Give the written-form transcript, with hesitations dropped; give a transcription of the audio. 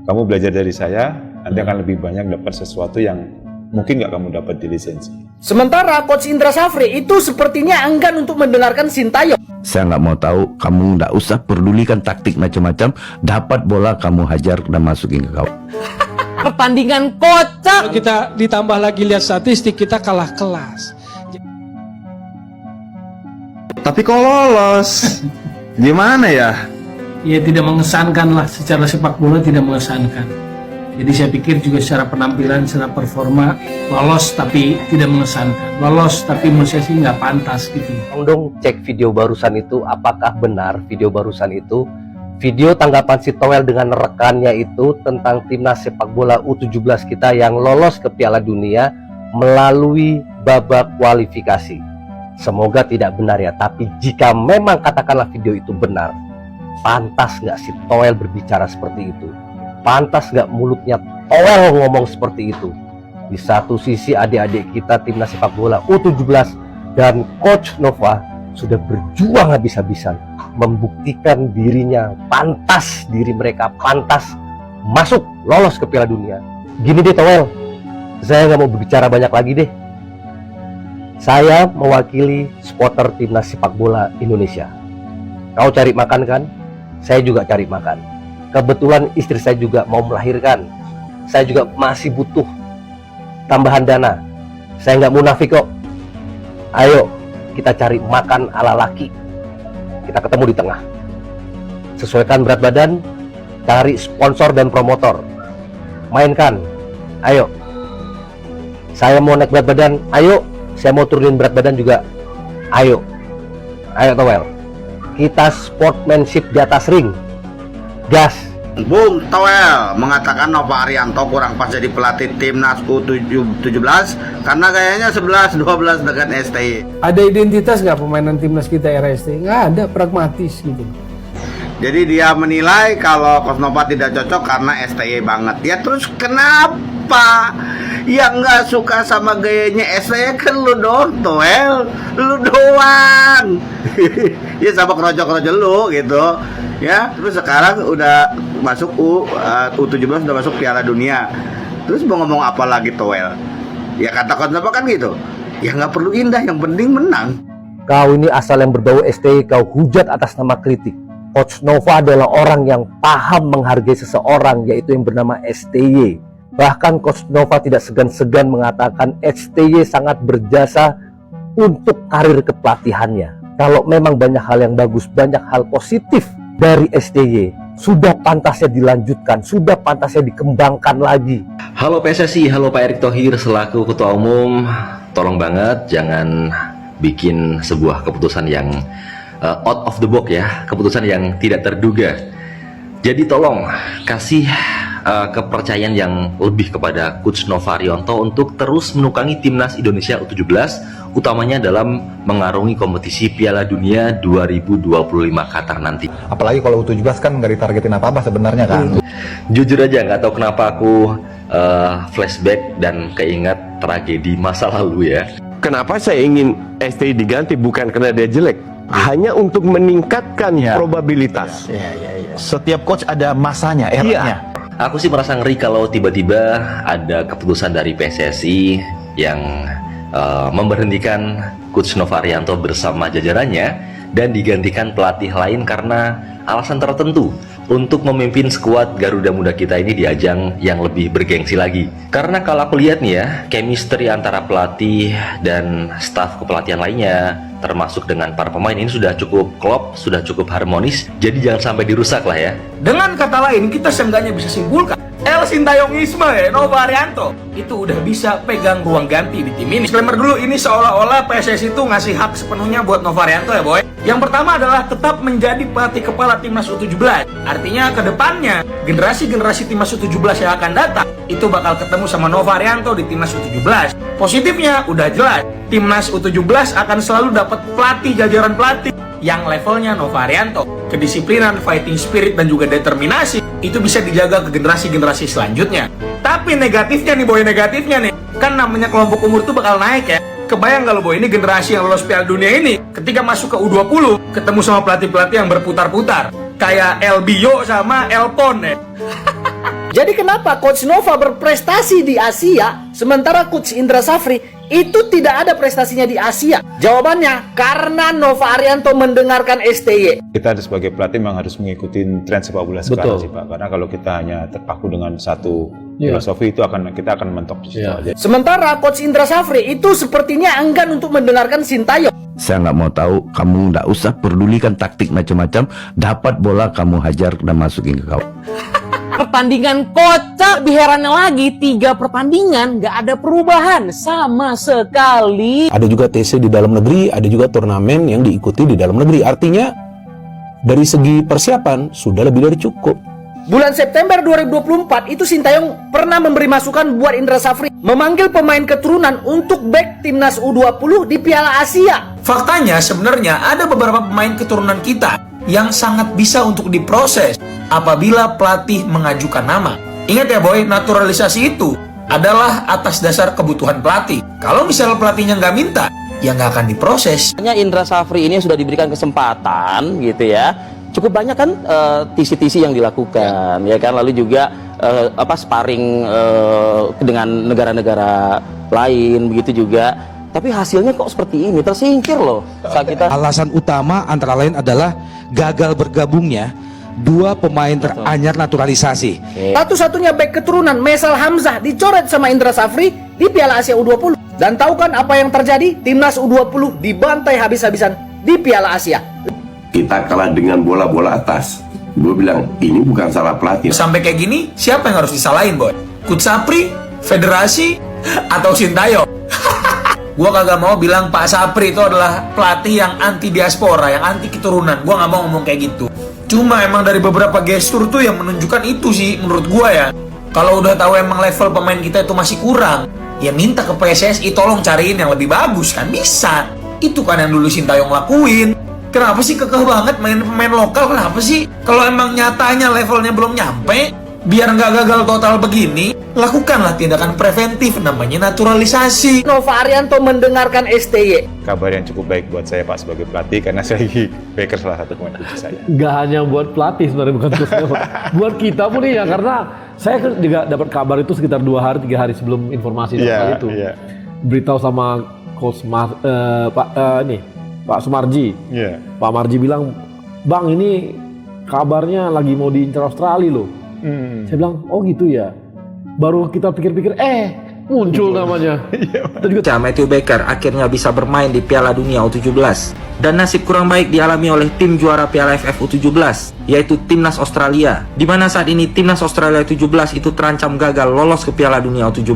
Kamu belajar dari saya, Anda akan lebih banyak dapat sesuatu yang mungkin nggak kamu dapat di lisensi. Sementara Coach Indra Safri itu sepertinya enggan untuk mendengarkan Sintayong. Saya nggak mau tahu, kamu nggak usah pedulikan taktik macam-macam. Dapat bola kamu hajar dan masukin ke kawan. Pertandingan kocak. Kalau kita ditambah lagi lihat statistik, kita kalah kelas. Tapi kok lolos? Gimana ya? Ya tidak mengesankan lah, secara sepak bola tidak mengesankan. Jadi saya pikir juga secara penampilan, secara performa lolos tapi tidak mengesankan. Lolos tapi menurut saya sih nggak pantas gitu. Dong cek video barusan itu, apakah benar video barusan itu video tanggapan si Toel dengan rekannya itu tentang timnas sepak bola U17 kita yang lolos ke Piala Dunia melalui babak kualifikasi. Semoga tidak benar ya, tapi jika memang katakanlah video itu benar, pantas nggak si Toel berbicara seperti itu? Pantas nggak mulutnya Toel ngomong seperti itu? Di satu sisi adik-adik kita timnas sepak bola U17 dan Coach Nova sudah berjuang habis-habisan membuktikan dirinya pantas, diri mereka pantas masuk lolos ke Piala Dunia. Gini deh Toel, saya nggak mau berbicara banyak lagi deh. Saya mewakili supporter timnas sepak bola Indonesia. Kau cari makan kan? Saya juga cari makan. Kebetulan istri saya juga mau melahirkan. Saya juga masih butuh tambahan dana. Saya nggak munafik kok. Ayo kita cari makan ala laki. Kita ketemu di tengah. Sesuaikan berat badan, cari sponsor dan promotor. Mainkan. Ayo. Saya mau naik berat badan, ayo. Saya mau turunin berat badan juga. Ayo. Ayo Toel. Kita sportsmanship di atas ring. Gas. Bung Toel mengatakan Nova Arianto kurang pas jadi pelatih timnas U17 karena kayaknya 11-12 dengan STI. Ada identitas nggak pemainan timnas kita era ST? Nggak ada, pragmatis gitu. Jadi dia menilai kalau Coach Nova tidak cocok karena STI banget. Ya terus kenapa? Yang nggak suka sama gayanya STI kan lu doang, Toel. Lu doang. Ya sama kroco-kroco lu gitu. Ya, terus sekarang udah masuk U17 udah masuk Piala Dunia. Terus mau ngomong apa lagi Toel? Ya kata Coach Nova kan gitu. Ya nggak perlu indah, yang penting menang. Kau ini asal yang berbau STI, kau hujat atas nama kritik. Coach Nova adalah orang yang paham menghargai seseorang, yaitu yang bernama STY. Bahkan Coach Nova tidak segan-segan mengatakan STY sangat berjasa untuk karir kepelatihannya. Kalau memang banyak hal yang bagus, banyak hal positif dari STY, sudah pantasnya dilanjutkan, sudah pantasnya dikembangkan lagi. Halo PSSI, halo Pak Erick Thohir selaku Ketua Umum, tolong banget jangan bikin sebuah keputusan yang out of the box ya, keputusan yang tidak terduga. Jadi tolong kasih kepercayaan yang lebih kepada Coach Nova Arianto untuk terus menukangi timnas Indonesia U17, utamanya dalam mengarungi kompetisi Piala Dunia 2025 Qatar nanti. Apalagi kalau U17 kan nggak ditargetin apa-apa sebenarnya kan. Jujur aja nggak tahu kenapa aku flashback dan keingat tragedi masa lalu ya. Kenapa saya ingin STI diganti bukan karena dia jelek, hanya untuk meningkatkan probabilitas. Setiap coach ada masanya, eranya. Aku sih merasa ngeri kalau tiba-tiba ada keputusan dari PSSI yang memberhentikan Coach Nova Arianto bersama jajarannya dan digantikan pelatih lain karena alasan tertentu untuk memimpin skuad Garuda Muda kita ini di ajang yang lebih bergengsi lagi. Karena kalau aku lihat nih ya, chemistry antara pelatih dan staf kepelatihan lainnya termasuk dengan para pemain ini sudah cukup klop, sudah cukup harmonis, jadi jangan sampai dirusak lah ya. Dengan kata lain, kita seenggaknya bisa simpulkan El Sintayongisme ya, Nova Arianto itu udah bisa pegang ruang ganti di tim ini. Disclaimer dulu, ini seolah-olah PSSI itu ngasih hak sepenuhnya buat Nova Arianto ya boy. Yang pertama adalah tetap menjadi pelatih kepala timnas U17. Artinya ke depannya generasi-generasi timnas U17 yang akan datang itu bakal ketemu sama Nova Arianto di timnas U17. Positifnya udah jelas, timnas U17 akan selalu dapat pelatih, jajaran pelatih yang levelnya Nova Arianto. Kedisiplinan, fighting spirit, dan juga determinasi itu bisa dijaga ke generasi-generasi selanjutnya. Tapi negatifnya nih boy, negatifnya nih, kan namanya kelompok umur tuh bakal naik ya. Kebayang kalau boy, ini generasi yang lolos Piala Dunia ini ketika masuk ke U20 ketemu sama pelatih-pelatih yang berputar-putar kayak El Bio sama El Pon ya. Jadi kenapa Coach Nova berprestasi di Asia, sementara Coach Indra Safri itu tidak ada prestasinya di Asia? Jawabannya, karena Nova Arianto mendengarkan STY. Kita sebagai pelatih memang harus mengikuti tren sepak bola sekarang sih Pak. Karena kalau kita hanya terpaku dengan satu filosofi itu kita akan mentok di situ aja. Sementara Coach Indra Safri itu sepertinya enggan untuk mendengarkan Sintayong. Saya nggak mau tahu, kamu nggak usah pedulikan taktik macam-macam. Dapat bola kamu hajar dan masukin ke gawang. Pertandingan kocak, lebih herannya lagi 3 pertandingan nggak ada perubahan sama sekali. Ada juga TC di dalam negeri, ada juga turnamen yang diikuti di dalam negeri. Artinya dari segi persiapan sudah lebih dari cukup. Bulan September 2024 itu Sintayong pernah memberi masukan buat Indra Safri memanggil pemain keturunan untuk back timnas U20 di Piala Asia. Faktanya sebenarnya ada beberapa pemain keturunan kita yang sangat bisa untuk diproses apabila pelatih mengajukan nama. Ingat ya boy, naturalisasi itu adalah atas dasar kebutuhan pelatih. Kalau misalnya pelatihnya nggak minta, ya nggak akan diproses. Indra Safri ini sudah diberikan kesempatan gitu ya. Cukup banyak kan tisi-tisi yang dilakukan ya kan, lalu juga sparring dengan negara-negara lain begitu juga. Tapi hasilnya kok seperti ini, tersingkir loh saat kita. Alasan utama antara lain adalah gagal bergabungnya 2 pemain teranyar naturalisasi. Satu-satunya back keturunan Mesal Hamzah dicoret sama Indra Safri di Piala Asia U20. Dan tahu kan apa yang terjadi? Timnas U20 dibantai habis-habisan di Piala Asia. Kita kalah dengan bola-bola atas. Gue bilang, ini bukan salah pelatih. Sampai kayak gini, siapa yang harus disalahin boy? Coach Sapri, federasi, atau Sintayong? Gua kagak mau bilang Pak Sapri itu adalah pelatih yang anti diaspora, yang anti keturunan. Gua nggak mau ngomong kayak gitu. Cuma emang dari beberapa gestur tuh yang menunjukkan itu sih menurut gua ya. Kalau udah tahu emang level pemain kita itu masih kurang, ya minta ke PSSI tolong cariin yang lebih bagus kan bisa. Itu kan yang dulu Sintayong lakuin. Kenapa sih kekeh banget main pemain lokal? Kenapa sih? Kalau emang nyatanya levelnya belum nyampe, biar nggak gagal total begini, lakukanlah tindakan preventif, namanya naturalisasi. Nova Arianto mendengarkan STY. Kabar yang cukup baik buat saya Pak sebagai pelatih, karena saya backer salah satu pemain kunci saya. Nggak hanya buat pelatih sebenarnya, bukan Coach Nova. Buat kita pun ya, karena saya juga dapat kabar itu sekitar 2 hari 3 hari sebelum informasi soal itu. Beritahu sama Coach Pak Sumarji. Pak Marji bilang, "Bang, ini kabarnya lagi mau diincar Australia loh." Saya bilang, "Oh gitu ya." Baru kita pikir-pikir, muncul namanya. Matthew Baker akhirnya bisa bermain di Piala Dunia U17 dan nasib kurang baik dialami oleh tim juara Piala AFF U17, yaitu Timnas Australia, di mana saat ini Timnas Australia U17 itu terancam gagal lolos ke Piala Dunia U17.